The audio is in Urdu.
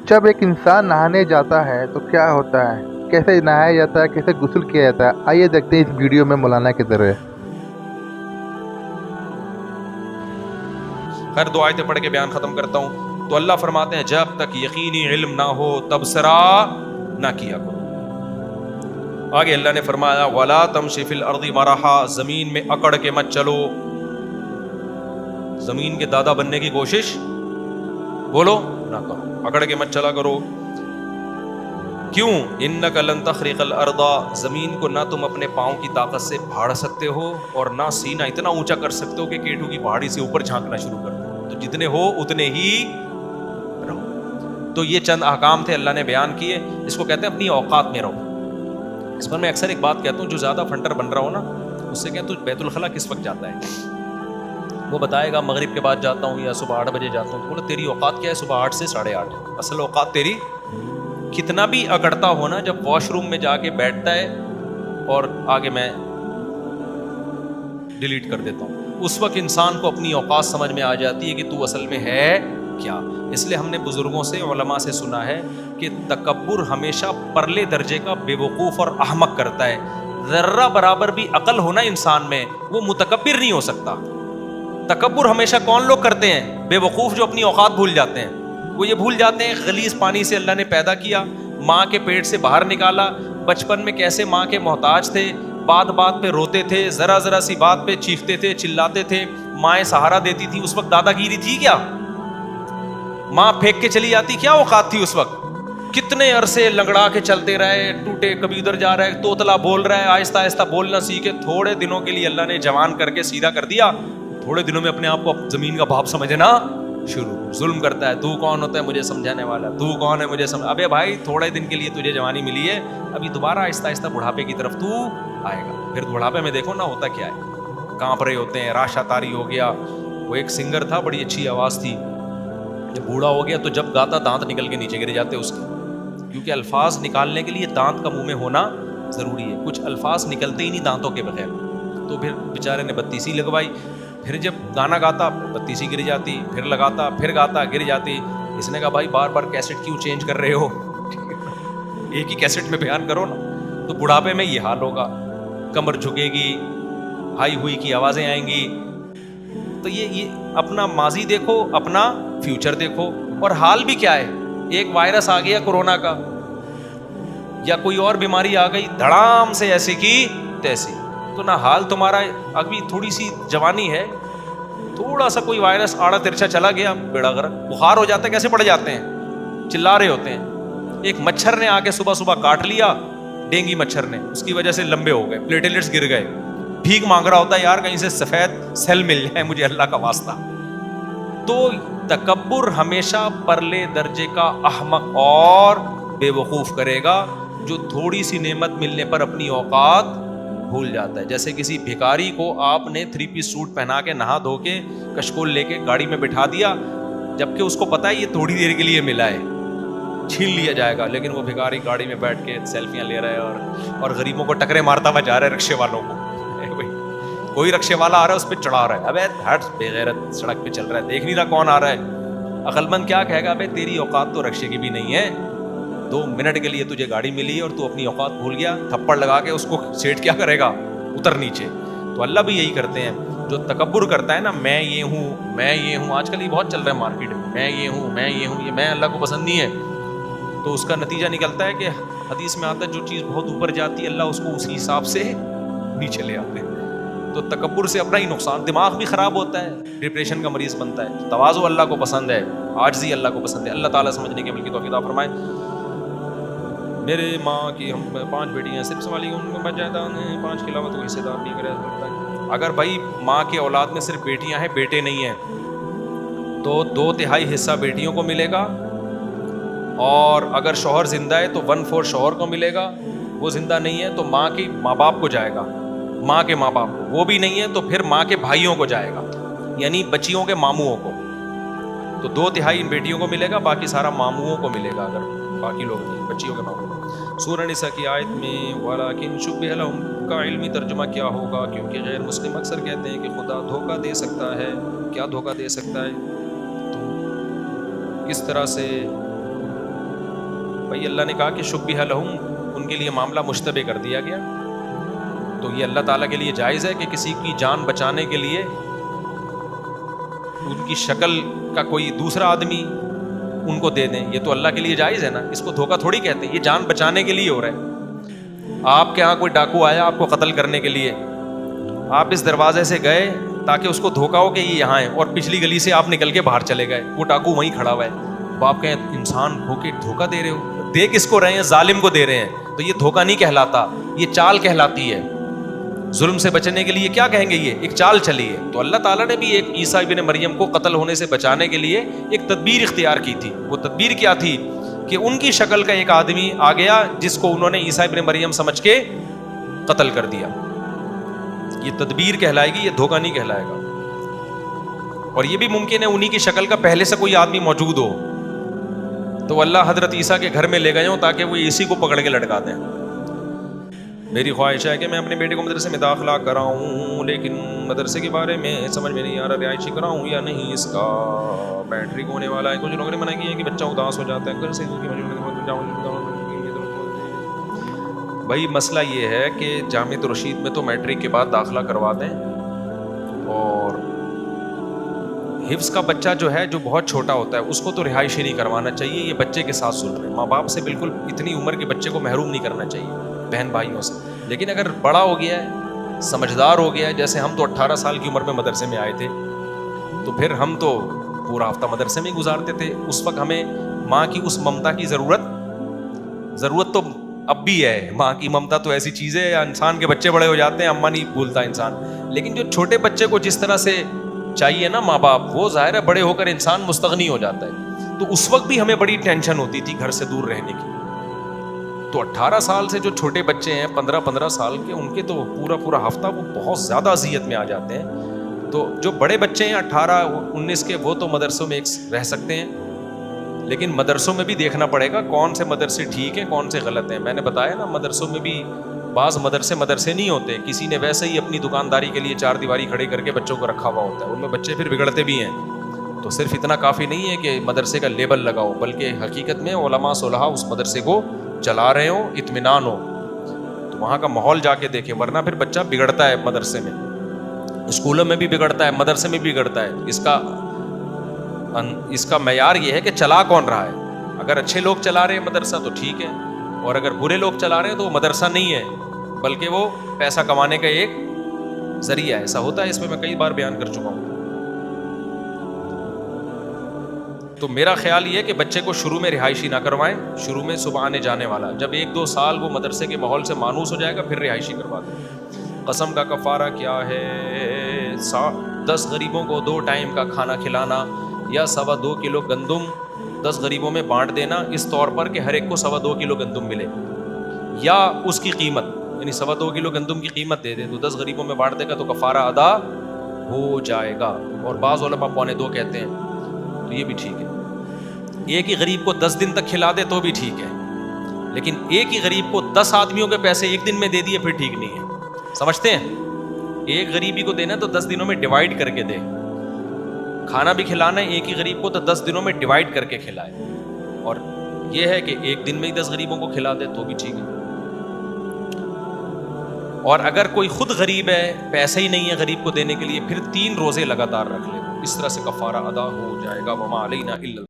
جب ایک انسان نہانے جاتا ہے تو کیا ہوتا ہے، کیسے نہایا جاتا ہے، کیسے غسل کیا جاتا ہے، آئیے دیکھتے ہیں اس ویڈیو میں مولانا کے ذریعے۔ خیر 2 آیتیں پڑھ کے بیان ختم کرتا ہوں۔ تو اللہ فرماتے ہیں جب تک یقینی علم نہ ہو تبصرہ نہ کیا کرو۔ آگے اللہ نے فرمایا وَلَا تَمْشِ فِي الْأَرْضِ مَرَحًا، زمین میں اکڑ کے مت چلو، زمین کے دادا بننے کی کوشش بولو نہ کرو، اکڑ کے مت چلا کرو۔ کیوں؟ اِنَّكَ لَن تَخْرِقَ الْأَرْضَ، زمین کو نہ تم اپنے پاؤں کی طاقت سے پھاڑ سکتے ہو اور نہ سینہ اتنا اونچا کر سکتے ہو کہ کیٹو کی پہاڑی سے اوپر جھانکنا شروع کر دو، تو جتنے ہو اتنے ہی رہو۔ تو یہ چند احکام تھے اللہ نے بیان کیے، اس کو کہتے ہیں اپنی اوقات میں رہو۔ اس پر میں اکثر ایک بات کہتا ہوں، جو زیادہ فنٹر بن رہا ہو نا اس سے کہتا ہوں بیت الخلاء کس وقت جاتا ہے، وہ بتائے گا مغرب کے بعد جاتا ہوں یا صبح 8 بجے جاتا ہوں، تو بولے تیری اوقات کیا ہے؟ صبح 8 سے 8:30۔ اصل اوقات تیری کتنا بھی اکڑتا ہو نا، جب واش روم میں جا کے بیٹھتا ہے اور آگے میں ڈیلیٹ کر دیتا ہوں، اس وقت انسان کو اپنی اوقات سمجھ میں آ جاتی ہے کہ تو اصل میں ہے کیا۔ اس لیے ہم نے بزرگوں سے، علماء سے سنا ہے کہ تکبر ہمیشہ پرلے درجے کا بے وقوف اور احمق کرتا ہے۔ ذرہ برابر بھی عقل ہونا انسان میں، وہ متکبر نہیں ہو سکتا۔ تکبر ہمیشہ کون لوگ کرتے ہیں؟ بے وقوف جو اپنی اوقات بھول جاتے ہیں۔ وہ یہ بھول جاتے ہیں غلیظ پانی سے اللہ نے پیدا کیا، ماں کے پیٹ سے باہر نکالا، بچپن میں کیسے ماں کے محتاج تھے، بات بات پہ روتے تھے، ذرا ذرا سی بات پہ چیختے تھے، چلاتے تھے، مائیں سہارا دیتی تھی، اس وقت دادا گیری تھی کیا؟ ماں پھینک کے چلی جاتی، کیا اوقات تھی اس وقت؟ کتنے عرصے لنگڑا کے چلتے رہے، ٹوٹے، کبھی ادھر جا رہا ہے، توتلا بول رہا ہے، آہستہ آہستہ بولنا سیکھے، تھوڑے دنوں کے لیے اللہ نے جوان کر کے سیدھا کر دیا، تھوڑے دنوں میں اپنے آپ کو زمین کا باپ سمجھنا شروع، ظلم کرتا ہے، تو کون ہوتا ہے مجھے سمجھانے والا، تو کون ہے مجھے ابے بھائی تھوڑے دن کے لیے تجھے جوانی ملی ہے، ابھی دوبارہ آہستہ آہستہ بڑھاپے کی طرف تو آئے گا، پھر بڑھاپے میں دیکھو نا ہوتا کیا ہے، کانپ رہے ہوتے ہیں، راشا تاری ہو گیا۔ وہ ایک سنگر تھا، بڑی اچھی آواز تھی، جب بوڑھا ہو گیا تو جب گاتا دانت نکل کے نیچے گر جاتے اس کے، کیونکہ الفاظ نکالنے کے لیے دانت کا منہ میں ہونا ضروری ہے، کچھ الفاظ نکلتے ہی نہیں دانتوں کے بغیر، تو پھر بیچارے نے بتیسی لگوائی، پھر جب گانا گاتا بتیسی گر جاتی، پھر لگاتا، پھر گاتا گر جاتی۔ اس نے کہا بھائی بار بار کیسٹ کیوں چینج کر رہے ہو، ایک ہی کیسٹ میں بیان کرو نا۔ تو بڑھاپے میں یہ حال ہوگا، کمر جھکے گی، ہائی ہوئی کی آوازیں آئیں گی۔ تو یہ اپنا ماضی دیکھو، اپنا فیوچر دیکھو، اور حال بھی کیا ہے، ایک وائرس آ گیا کورونا کا، یا کوئی اور بیماری آ گئی دھڑام سے ایسے کی تیسی، تو نہ حال تمہارا، ابھی تھوڑی سی جوانی ہے، تھوڑا سا کوئی وائرس آڑا ترچا چلا گیا بیڑا غرق، بخار ہو جاتا ہے، کیسے پڑ جاتے ہیں، چلا رہے ہوتے ہیں۔ ایک مچھر نے آ کے صبح صبح کاٹ لیا، ڈینگی مچھر نے، اس کی وجہ سے لمبے ہو گئے، پلیٹلیٹس گر گئے، بھیک مانگ رہا ہوتا ہے یار کہیں سے سفید سیل مل جائے مجھے اللہ کا واسطہ۔ تو تکبر ہمیشہ پرلے درجے کا احمق اور بے وقوف کرے گا، جو تھوڑی سی نعمت ملنے پر اپنی اوقات بھول جاتا ہے۔ جیسے کسی بھکاری کو آپ نے 3 پیس سوٹ پہنا کے نہا دھو کے کشکول لے کے گاڑی میں بٹھا دیا، جبکہ اس کو پتا ہے یہ تھوڑی دیر کے لیے ملا ہے، چھین لیا جائے گا، لیکن وہ بھکاری گاڑی میں بیٹھ کے سیلفیاں لے رہا ہے اور غریبوں کو ٹکرے مارتا ہوا جا رہا ہے، رکشے والوں کو، کوئی رکشے والا آ رہا ہے اس پہ چڑھا رہا ہے، ابے ہٹ بے غیرت، سڑک پہ چل رہا ہے، دیکھ نہیں رہا کون آ رہا ہے۔ عقل مند کیا کہے گا، ابے تیری اوقات تو رکشے کی بھی نہیں ہے، 2 منٹ کے لیے تجھے گاڑی ملی ہے اور تو اپنی اوقات بھول گیا، تھپڑ لگا کے اس کو سیٹ کیا کرے گا، اتر نیچے۔ تو اللہ بھی یہی کرتے ہیں، جو تکبر کرتا ہے نا، میں یہ ہوں، میں یہ ہوں، آج کل یہ بہت چل رہا ہے مارکیٹ میں یہ ہوں، میں یہ ہوں، یہ میں اللہ کو پسند نہیں ہے، تو اس کا نتیجہ نکلتا ہے کہ حدیث میں آتا ہے جو چیز بہت اوپر جاتی ہے اللہ اس کو اسی حساب سے نیچے لے آتے ہیں۔ تو تکبر سے اپنا ہی نقصان، دماغ بھی خراب ہوتا ہے، ڈپریشن کا مریض بنتا ہے۔ تواضع اللہ کو پسند ہے، عاجزی اللہ کو پسند ہے۔ اللہ تعالیٰ سمجھنے کی عمل کی توفیق عطا فرمائے۔ میرے ماں کی ہم 5 بیٹیاں ہیں، صرف سوال یہ ان کو بچ جاتا ہے 5 کے علاوہ تو حصے دار نہیں کرے۔ اگر بھائی ماں کے اولاد میں صرف بیٹیاں ہیں، بیٹے نہیں ہیں، تو 2/3 حصہ بیٹیوں کو ملے گا، اور اگر شوہر زندہ ہے تو 1/4 شوہر کو ملے گا، وہ زندہ نہیں ہے تو ماں کے ماں باپ کو جائے گا، ماں کے ماں باپ کو، وہ بھی نہیں ہے تو پھر ماں کے بھائیوں کو جائے گا، یعنی بچیوں کے ماموں کو۔ تو 2/3 ان بیٹیوں کو ملے گا، باقی سارا ماموں کو ملے گا، اگر باقی لوگ نہیں، بچیوں کے ماموں۔ سورہ نساء کی آیت میں وَلَكِنْ شُبِّهَ لَهُمْ کا علمی ترجمہ کیا ہوگا، کیونکہ غیر مسلم اکثر کہتے ہیں کہ خدا دھوکہ دے سکتا ہے۔ کیا دھوکہ دے سکتا ہے؟ تو کس طرح سے بھائی اللہ نے کہا کہ شبیہ لہم، ان کے لیے معاملہ مشتبہ کر دیا گیا، تو یہ اللہ تعالیٰ کے لیے جائز ہے کہ کسی کی جان بچانے کے لیے ان کی شکل کا کوئی دوسرا آدمی ان کو دے دیں؟ یہ تو اللہ کے لیے جائز ہے نا، اس کو دھوکہ تھوڑی کہتے ہیں، یہ جان بچانے کے لیے ہو رہا ہے۔ آپ کے ہاں کوئی ڈاکو آیا آپ کو قتل کرنے کے لیے، آپ اس دروازے سے گئے تاکہ اس کو دھوکا ہو کہ یہ یہاں ہے، اور پچھلی گلی سے آپ نکل کے باہر چلے گئے، وہ ڈاکو وہیں کھڑا ہوا ہے، اب آپ کہیں انسان ہو کے دھوکا دے رہے ہو، دے کس کو رہے ہیں؟ ظالم کو دے رہے ہیں، تو یہ دھوکا نہیں کہلاتا، یہ چال کہلاتی ہے۔ ظلم سے بچنے کے لیے کیا کہیں گے؟ یہ ایک چال چلی ہے۔ تو اللہ تعالیٰ نے بھی ایک عیسیٰ ابن مریم کو قتل ہونے سے بچانے کے لیے ایک تدبیر اختیار کی تھی۔ وہ تدبیر کیا تھی کہ ان کی شکل کا ایک آدمی آ گیا جس کو انہوں نے عیسیٰ ابن مریم سمجھ کے قتل کر دیا۔ یہ تدبیر کہلائے گی، یہ دھوکہ نہیں کہلائے گا۔ اور یہ بھی ممکن ہے انہی کی شکل کا پہلے سے کوئی آدمی موجود ہو، تو اللہ حضرت عیسیٰ کے گھر میں لے گئے ہوں تاکہ وہ اسی کو پکڑ کے لٹکا دیں۔ میری خواہش ہے کہ میں اپنے بیٹے کو مدرسے میں داخلہ کراؤں، لیکن مدرسے کے بارے میں سمجھ میں نہیں آ رہا رہائشی کراؤں یا نہیں، اس کا میٹرک ہونے والا ہے۔ کچھ لوگوں نے منع کیا ہے کہ بچہ اداس ہو جاتا ہے گھر سے۔ بھائی مسئلہ یہ ہے کہ جامعۃ الرشید میں تو میٹرک کے بعد داخلہ کروا دیں، اور حفظ کا بچہ جو ہے جو بہت چھوٹا ہوتا ہے اس کو تو رہائشی نہیں کروانا چاہیے۔ یہ بچے کے ساتھ سن رہے ہیں، ماں باپ سے بالکل اتنی عمر کے بچے کو محروم نہیں کرنا چاہیے بہن بھائیوں سے۔ لیکن اگر بڑا ہو گیا ہے، سمجھدار ہو گیا ہے، جیسے ہم تو 18 سال کی عمر میں مدرسے میں آئے تھے، تو پھر ہم تو پورا ہفتہ مدرسے میں ہی گزارتے تھے۔ اس وقت ہمیں ماں کی اس ممتا کی ضرورت تو اب بھی ہے۔ ماں کی ممتا تو ایسی چیز ہے، انسان کے بچے بڑے ہو جاتے ہیں اماں نہیں بھولتا انسان، لیکن جو چھوٹے بچے کو جس طرح سے چاہیے نا ماں باپ، وہ ظاہر ہے بڑے ہو کر انسان مستغنی ہو جاتا ہے۔ تو اس وقت بھی ہمیں بڑی ٹینشن ہوتی تھی گھر سے دور رہنے کی۔ تو 18 سال سے جو چھوٹے بچے ہیں 15 سال کے، ان کے تو پورا ہفتہ وہ بہت زیادہ اذیت میں آ جاتے ہیں۔ تو جو بڑے بچے ہیں 18-19 کے، وہ تو مدرسوں میں رہ سکتے ہیں، لیکن مدرسوں میں بھی دیکھنا پڑے گا کون سے مدرسے ٹھیک ہیں کون سے غلط ہیں۔ میں نے بتایا نا مدرسوں میں بھی بعض مدرسے نہیں ہوتے، کسی نے ویسے ہی اپنی دکانداری کے لیے 4 دیواری کھڑے کر کے بچوں کو رکھا ہوا ہوتا ہے، ان میں بچے پھر بگڑتے بھی ہیں۔ تو صرف اتنا کافی نہیں ہے کہ مدرسے کا لیبل لگاؤ، بلکہ حقیقت میں علماء صلحاء اس مدرسے کو چلا رہے ہوں، اطمینان ہو، تو وہاں کا ماحول جا کے دیکھیں، ورنہ پھر بچہ بگڑتا ہے مدرسے میں، اسکولوں میں بھی بگڑتا ہے، مدرسے میں بھی بگڑتا ہے۔ اس کا معیار یہ ہے کہ چلا کون رہا ہے۔ اگر اچھے لوگ چلا رہے ہیں مدرسہ تو ٹھیک ہے، اور اگر برے لوگ چلا رہے ہیں تو وہ مدرسہ نہیں ہے بلکہ وہ پیسہ کمانے کا ایک ذریعہ ہے۔ ایسا ہوتا ہے، اس میں کئی بار بیان کر چکا ہوں۔ تو میرا خیال یہ ہے کہ بچے کو شروع میں رہائشی نہ کروائیں، شروع میں صبح آنے جانے والا، جب 1-2 سال وہ مدرسے کے ماحول سے مانوس ہو جائے گا پھر رہائشی کروا دیں۔ قسم کا کفارہ کیا ہے؟ 10 غریبوں کو 2 ٹائم کا کھانا کھلانا، یا 2.25 کلو گندم 10 غریبوں میں بانٹ دینا، اس طور پر کہ ہر ایک کو 2.25 کلو گندم ملے، یا اس کی قیمت، یعنی 2.25 کلو گندم کی قیمت دے دے تو 10 غریبوں میں بانٹ دے گا تو کفارہ ادا ہو جائے گا۔ اور بعض علماء 2.25 کہتے ہیں، تو یہ بھی ٹھیک ہے۔ ایک ہی غریب کو 10 دن تک کھلا دے تو بھی ٹھیک ہے، لیکن ایک ہی غریب کو 10 آدمیوں کے پیسے ایک دن میں دے دیے پھر ٹھیک نہیں ہے۔ سمجھتے ہیں؟ ایک غریبی کو دینا تو 10 دنوں میں ڈیوائیڈ کر کے دے، کھانا بھی کھلانا ہے ایک ہی غریب کو تو 10 دنوں میں ڈیوائیڈ کر کے کھلائے، اور یہ ہے کہ ایک دن میں ہی 10 غریبوں کو کھلا دے تو بھی ٹھیک ہے۔ اور اگر کوئی خود غریب ہے، پیسے ہی نہیں ہے غریب کو دینے کے لیے، پھر 3 روزے لگاتار رکھ لے، اس طرح سے کفارہ ادا ہو جائے گا۔ وما علینا الا